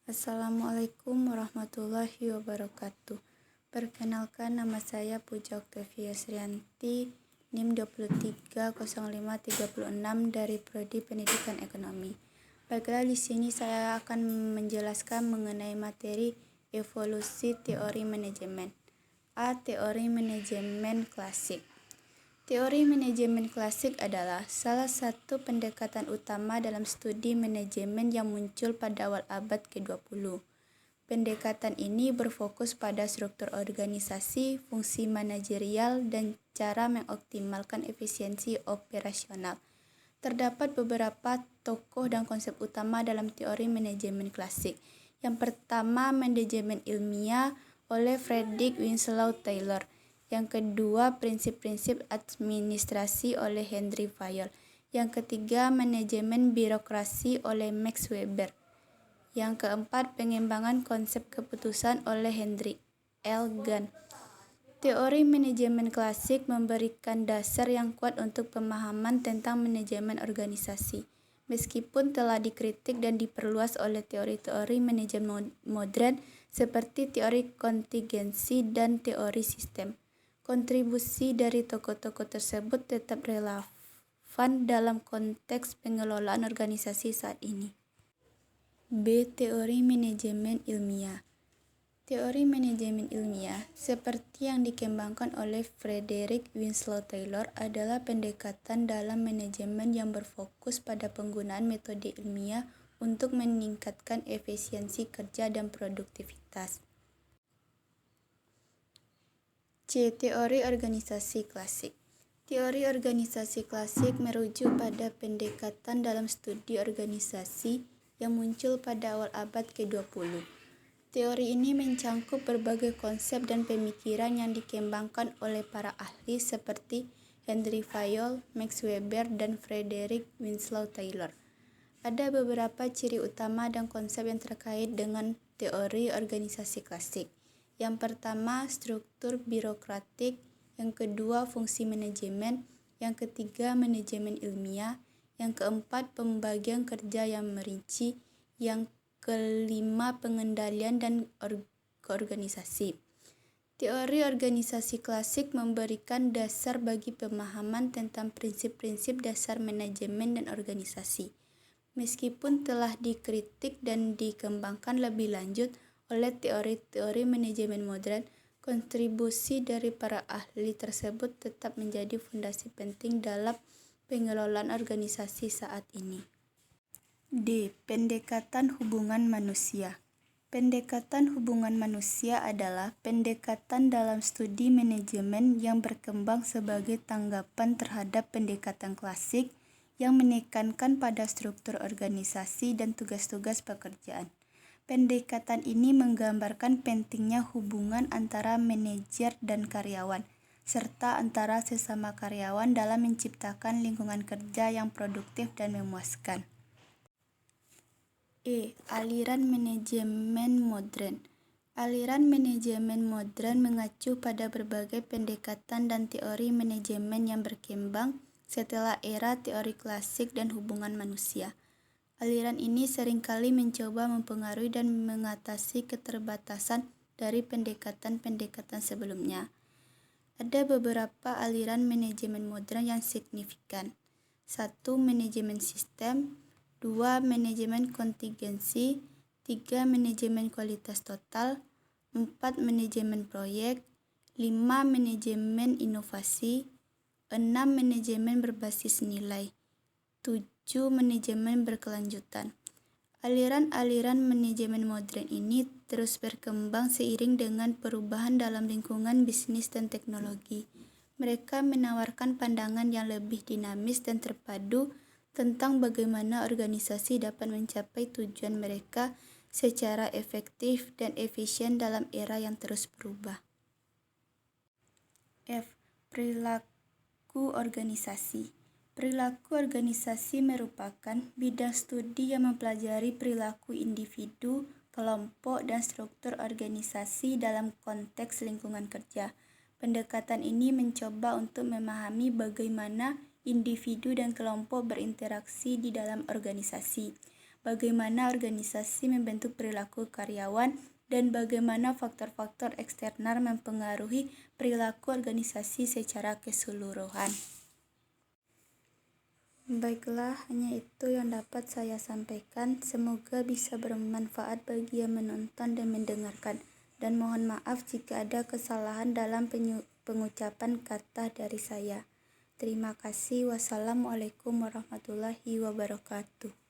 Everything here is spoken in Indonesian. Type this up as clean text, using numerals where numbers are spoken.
Assalamualaikum warahmatullahi wabarakatuh. Perkenalkan, nama saya Puja Oktavia Srianti, NIM 230536 dari Prodi Pendidikan Ekonomi. Baiklah, di sini saya akan menjelaskan mengenai materi evolusi teori manajemen. A. Teori manajemen klasik. Teori manajemen klasik adalah salah satu pendekatan utama dalam studi manajemen yang muncul pada awal abad ke-20. Pendekatan ini berfokus pada struktur organisasi, fungsi manajerial, dan cara mengoptimalkan efisiensi operasional. Terdapat beberapa tokoh dan konsep utama dalam teori manajemen klasik. Yang pertama, manajemen ilmiah oleh Frederick Winslow Taylor. Yang kedua, prinsip-prinsip administrasi oleh Henry Fayol. Yang ketiga, manajemen birokrasi oleh Max Weber. Yang keempat, pengembangan konsep keputusan oleh Henry L. Gantt. Teori manajemen klasik memberikan dasar yang kuat untuk pemahaman tentang manajemen organisasi. Meskipun telah dikritik dan diperluas oleh teori-teori manajemen modern seperti teori kontingensi dan teori sistem, kontribusi dari tokoh-tokoh tersebut tetap relevan dalam konteks pengelolaan organisasi saat ini. B. Teori manajemen ilmiah. Teori manajemen ilmiah, seperti yang dikembangkan oleh Frederick Winslow Taylor, adalah pendekatan dalam manajemen yang berfokus pada penggunaan metode ilmiah untuk meningkatkan efisiensi kerja dan produktivitas. C. Teori organisasi klasik. Teori organisasi klasik merujuk pada pendekatan dalam studi organisasi yang muncul pada awal abad ke-20. Teori ini mencangkup berbagai konsep dan pemikiran yang dikembangkan oleh para ahli seperti Henry Fayol, Max Weber, dan Frederick Winslow Taylor. Ada beberapa ciri utama dan konsep yang terkait dengan teori organisasi klasik. Yang pertama, struktur birokratik. Yang kedua, fungsi manajemen. Yang ketiga, manajemen ilmiah. Yang keempat, pembagian kerja yang merinci. Yang kelima, pengendalian dan keorganisasi. Teori organisasi klasik memberikan dasar bagi pemahaman tentang prinsip-prinsip dasar manajemen dan organisasi. Meskipun telah dikritik dan dikembangkan lebih lanjut oleh teori-teori manajemen modern, kontribusi dari para ahli tersebut tetap menjadi fondasi penting dalam pengelolaan organisasi saat ini. D. Pendekatan hubungan manusia. Pendekatan hubungan manusia adalah pendekatan dalam studi manajemen yang berkembang sebagai tanggapan terhadap pendekatan klasik yang menekankan pada struktur organisasi dan tugas-tugas pekerjaan. Pendekatan ini menggambarkan pentingnya hubungan antara manajer dan karyawan, serta antara sesama karyawan dalam menciptakan lingkungan kerja yang produktif dan memuaskan. E. Aliran manajemen modern. Aliran manajemen modern mengacu pada berbagai pendekatan dan teori manajemen yang berkembang setelah era teori klasik dan hubungan manusia. Aliran ini seringkali mencoba mempengaruhi dan mengatasi keterbatasan dari pendekatan-pendekatan sebelumnya. Ada beberapa aliran manajemen modern yang signifikan. 1. Manajemen sistem. 2. Manajemen kontingensi. 3. Manajemen kualitas total. 4. Manajemen proyek. 5. Manajemen inovasi. 6. Manajemen berbasis nilai. 7. Manajemen berkelanjutan. Aliran-aliran manajemen modern ini terus berkembang seiring dengan perubahan dalam lingkungan bisnis dan teknologi. Mereka menawarkan pandangan yang lebih dinamis dan terpadu tentang bagaimana organisasi dapat mencapai tujuan mereka secara efektif dan efisien dalam era yang terus berubah. F. Perilaku organisasi. Perilaku organisasi merupakan bidang studi yang mempelajari perilaku individu, kelompok, dan struktur organisasi dalam konteks lingkungan kerja. Pendekatan ini mencoba untuk memahami bagaimana individu dan kelompok berinteraksi di dalam organisasi, bagaimana organisasi membentuk perilaku karyawan, dan bagaimana faktor-faktor eksternal mempengaruhi perilaku organisasi secara keseluruhan. Baiklah, hanya itu yang dapat saya sampaikan. Semoga bisa bermanfaat bagi yang menonton dan mendengarkan. Dan mohon maaf jika ada kesalahan dalam pengucapan kata dari saya. Terima kasih. Wassalamualaikum warahmatullahi wabarakatuh.